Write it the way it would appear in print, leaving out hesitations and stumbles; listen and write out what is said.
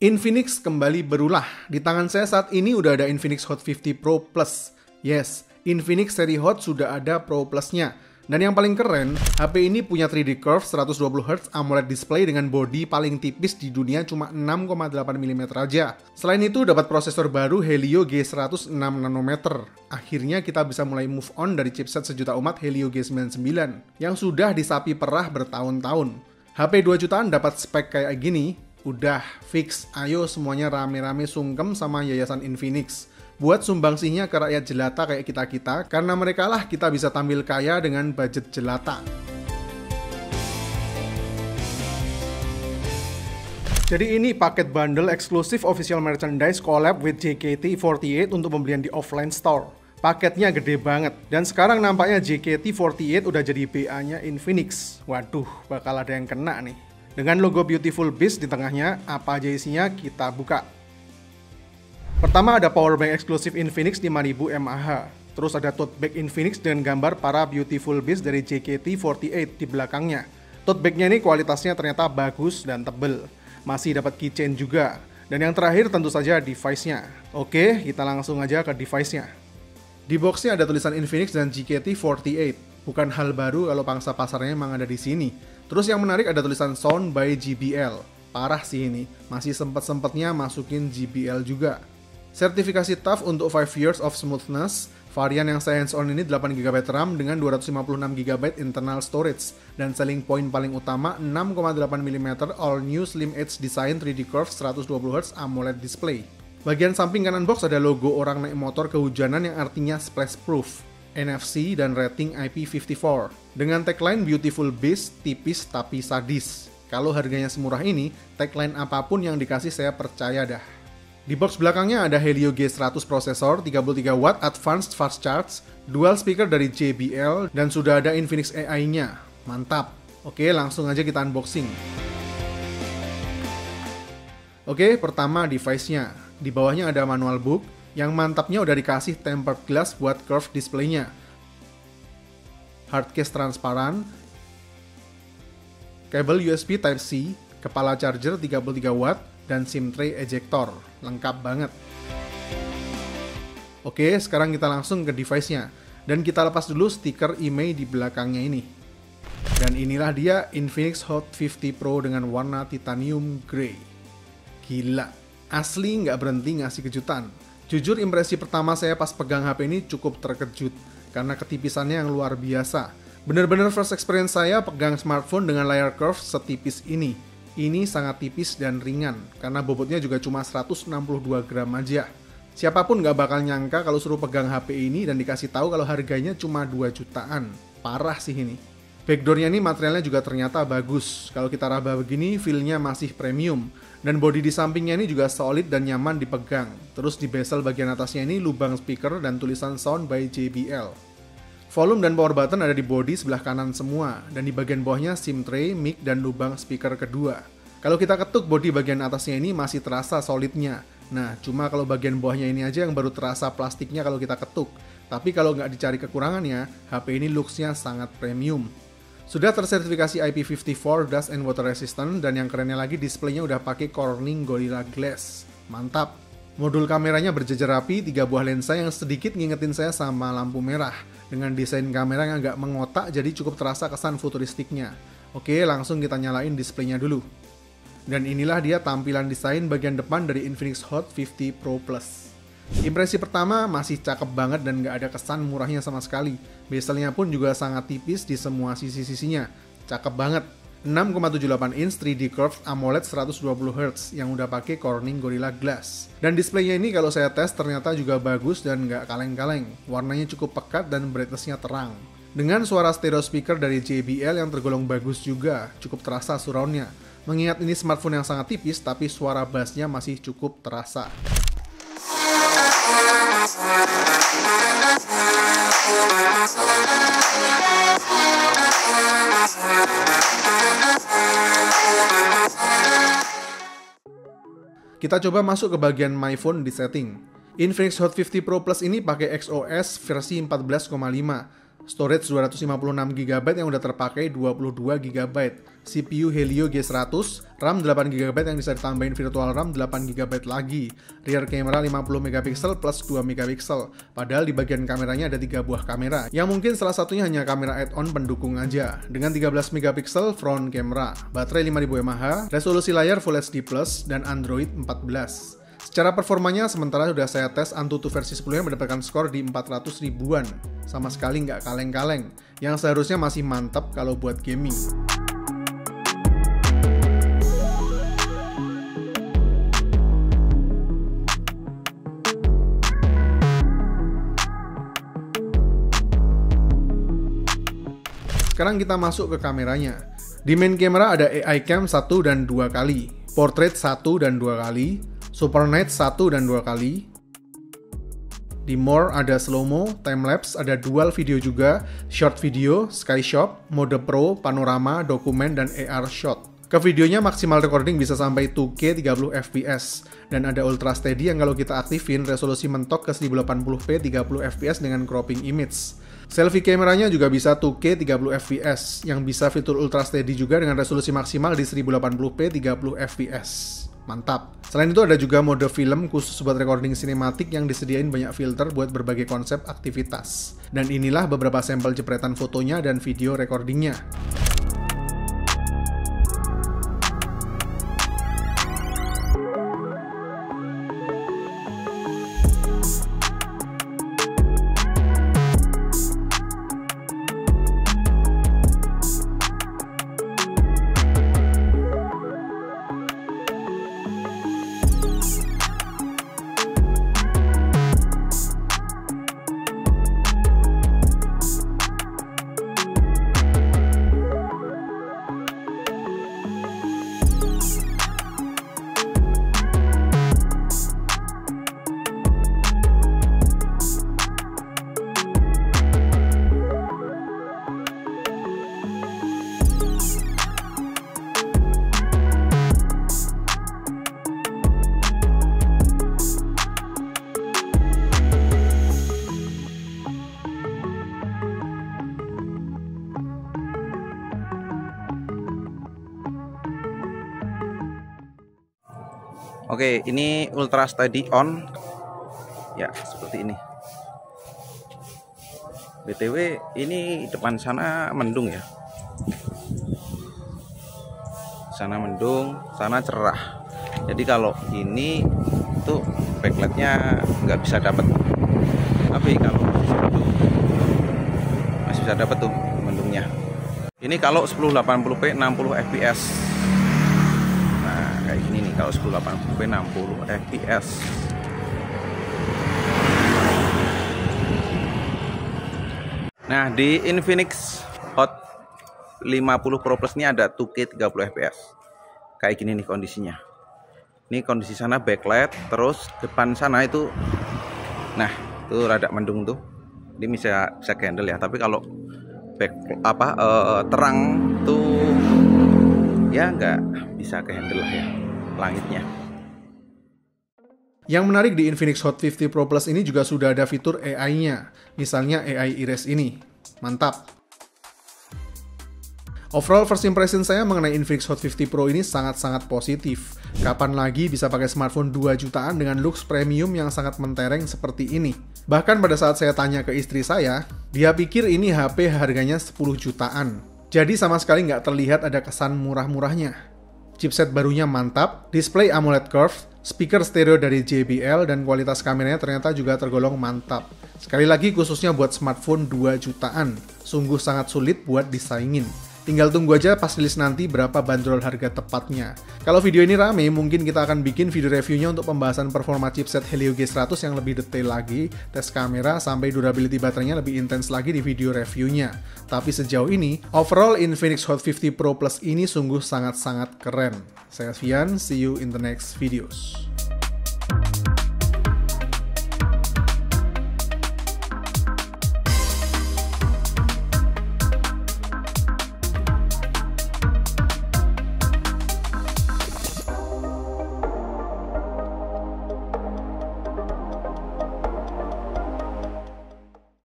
Infinix kembali berulah. Di tangan saya saat ini udah ada Infinix Hot 50 Pro Plus. Yes, Infinix seri Hot sudah ada Pro Plus-nya. Dan yang paling keren, HP ini punya 3D Curve 120Hz AMOLED display dengan bodi paling tipis di dunia cuma 6,8 mm aja. Selain itu dapat prosesor baru Helio G106 nanometer. Akhirnya kita bisa mulai move on dari chipset sejuta umat Helio G99 yang sudah disapi perah bertahun-tahun. HP 2 jutaan dapat spek kayak gini, udah fix, ayo semuanya rame-rame sungkem sama Yayasan Infinix. Buat sumbangsinya ke rakyat jelata kayak kita-kita, karena mereka lah kita bisa tampil kaya dengan budget jelata. Jadi ini paket bundle eksklusif official merchandise collab with JKT48 untuk pembelian di offline store. Paketnya gede banget, dan sekarang nampaknya JKT48 udah jadi BA-nya Infinix. Waduh, bakal ada yang kena nih. Dengan logo Beautiful Beast di tengahnya, apa aja isinya kita buka. Pertama ada powerbank eksklusif Infinix 5000 mAh. Terus ada tote bag Infinix dengan gambar para Beautiful Beast dari JKT48 di belakangnya. Tote bagnya ini kualitasnya ternyata bagus dan tebel. Masih dapat keychain juga. Dan yang terakhir tentu saja device-nya. Oke, kita langsung aja ke device-nya. Di box-nya ada tulisan Infinix dan JKT48. Bukan hal baru kalau pangsa pasarnya emang ada di sini. Terus yang menarik ada tulisan Sound by JBL. Parah sih ini, masih sempet-sempetnya masukin JBL juga. Sertifikasi TUF untuk 5 years of smoothness. Varian yang saya hands-on ini 8GB RAM dengan 256GB internal storage. Dan selling point paling utama 6,8mm all new slim edge design 3D Curve 120Hz AMOLED display. Bagian samping kanan box ada logo orang naik motor kehujanan yang artinya splash proof, NFC, dan rating IP54. Dengan tagline Beautiful Beast, tipis tapi sadis. Kalau harganya semurah ini, tagline apapun yang dikasih saya percaya dah. Di box belakangnya ada Helio G100 prosesor, 33W advanced fast charge, dual speaker dari JBL, dan sudah ada Infinix AI-nya. Mantap. Oke, langsung aja kita unboxing. Oke, pertama device-nya. Di bawahnya ada manual book. Yang mantapnya udah dikasih tempered glass buat curve display-nya. Hardcase transparan. Kabel USB Type-C, kepala charger 33W, dan SIM tray ejector. Lengkap banget. Oke, sekarang kita langsung ke device-nya. Dan kita lepas dulu stiker IMEI di belakangnya ini. Dan inilah dia Infinix Hot 50 Pro dengan warna titanium grey. Gila, asli nggak berhenti ngasih kejutan. Jujur impresi pertama saya pas pegang HP ini cukup terkejut karena ketipisannya yang luar biasa. Bener-bener first experience saya pegang smartphone dengan layar curve setipis ini. Ini sangat tipis dan ringan karena bobotnya juga cuma 162 gram aja. Siapapun nggak bakal nyangka kalau suruh pegang HP ini dan dikasih tahu kalau harganya cuma 2 jutaan. Parah sih ini. Backdoornya ini materialnya juga ternyata bagus. Kalau kita raba begini, feel-nya masih premium. Dan bodi di sampingnya ini juga solid dan nyaman dipegang. Terus di bezel bagian atasnya ini lubang speaker dan tulisan Sound by JBL. Volume dan power button ada di bodi sebelah kanan semua. Dan di bagian bawahnya SIM tray, mic, dan lubang speaker kedua. Kalau kita ketuk bodi bagian atasnya ini masih terasa solidnya. Nah, cuma kalau bagian bawahnya ini aja yang baru terasa plastiknya kalau kita ketuk. Tapi kalau nggak dicari kekurangannya, HP ini looks-nya sangat premium. Sudah tersertifikasi IP54 dust and water resistant, dan yang kerennya lagi displaynya udah pakai Corning Gorilla Glass. Mantap. Modul kameranya berjejer rapi, 3 buah lensa yang sedikit ngingetin saya sama lampu merah. Dengan desain kamera yang agak mengotak jadi cukup terasa kesan futuristiknya. Oke, langsung kita nyalain displaynya dulu. Dan inilah dia tampilan desain bagian depan dari Infinix Hot 50 Pro Plus. Impresi pertama masih cakep banget dan nggak ada kesan murahnya sama sekali. Bezelnya pun juga sangat tipis di semua sisi-sisinya. Cakep banget. 6,78 inch 3D Curved AMOLED 120Hz yang udah pakai Corning Gorilla Glass. Dan displaynya ini kalau saya tes ternyata juga bagus dan nggak kaleng-kaleng. Warnanya cukup pekat dan brightness-nya terang. Dengan suara stereo speaker dari JBL yang tergolong bagus juga, cukup terasa surround-nya. Mengingat ini smartphone yang sangat tipis tapi suara bass-nya masih cukup terasa. Kita coba masuk ke bagian My Phone di setting. Infinix Hot 50 Pro Plus ini pakai XOS versi 14,5. Storage 256GB yang udah terpakai 22GB. CPU Helio G100, RAM 8GB yang bisa ditambahin virtual RAM 8GB lagi. Rear camera 50MP plus 2MP. Padahal di bagian kameranya ada 3 buah kamera, yang mungkin salah satunya hanya kamera add-on pendukung aja. Dengan 13MP front camera, baterai 5000 mAh, resolusi layar Full HD+, dan Android 14. Secara performanya, sementara sudah saya tes Antutu versi 10 yang mendapatkan skor di 400 ribuan. Sama sekali nggak kaleng-kaleng, yang seharusnya masih mantap kalau buat gaming. Sekarang kita masuk ke kameranya. Di main camera ada AI cam 1 dan 2 kali, portrait 1 dan 2 kali, Super Night 1 dan 2 kali. Di More ada slow-mo, time-lapse, ada dual video juga, short video, sky shot, mode pro, panorama, dokumen, dan AR shot. Ke videonya maksimal recording bisa sampai 2K 30fps, dan ada ultra steady yang kalau kita aktifin resolusi mentok ke 1080p 30fps dengan cropping image. Selfie kameranya juga bisa 2K 30fps, yang bisa fitur ultra steady juga dengan resolusi maksimal di 1080p 30fps. Mantap. Selain itu ada juga mode film khusus buat recording sinematik yang disediain banyak filter buat berbagai konsep aktivitas. Dan inilah beberapa sampel jepretan fotonya dan video recordingnya. Oke, ini ultra steady on. Ya, seperti ini. BTW, ini depan sana mendung ya. Sana mendung, sana cerah. Jadi kalau ini tuh backlightnya nggak bisa dapat. Tapi kalau masih bisa dapat tuh mendungnya. Ini kalau 1080p 60fps. Kayak gini nih kalau 1080p 60fps. Nah, di Infinix Hot 50 Pro Plus ini ada 2K 30fps. Kayak gini nih kondisinya. Ini kondisi sana backlight, terus depan sana itu, nah itu rada mendung tuh. Ini bisa handle ya. Tapi kalau terang tuh ya nggak bisa handle lah ya langitnya. Yang menarik di Infinix Hot 50 Pro Plus ini juga sudah ada fitur AI-nya, misalnya AI Erase ini. Mantap! Overall first impression saya mengenai Infinix Hot 50 Pro ini sangat-sangat positif. Kapan lagi bisa pakai smartphone 2 jutaan dengan looks premium yang sangat mentereng seperti ini? Bahkan pada saat saya tanya ke istri saya, dia pikir ini HP harganya 10 jutaan. Jadi sama sekali nggak terlihat ada kesan murah-murahnya. Chipset barunya mantap, display AMOLED curve, speaker stereo dari JBL, dan kualitas kameranya ternyata juga tergolong mantap. Sekali lagi khususnya buat smartphone 2 jutaan, sungguh sangat sulit buat disaingin. Tinggal tunggu aja pas rilis nanti berapa bandrol harga tepatnya. Kalau video ini rame, mungkin kita akan bikin video reviewnya untuk pembahasan performa chipset Helio G100 yang lebih detail lagi, tes kamera, sampai durability baterainya lebih intens lagi di video reviewnya. Tapi sejauh ini, overall Infinix Hot 50 Pro Plus ini sungguh sangat-sangat keren. Saya Fian, see you in the next videos.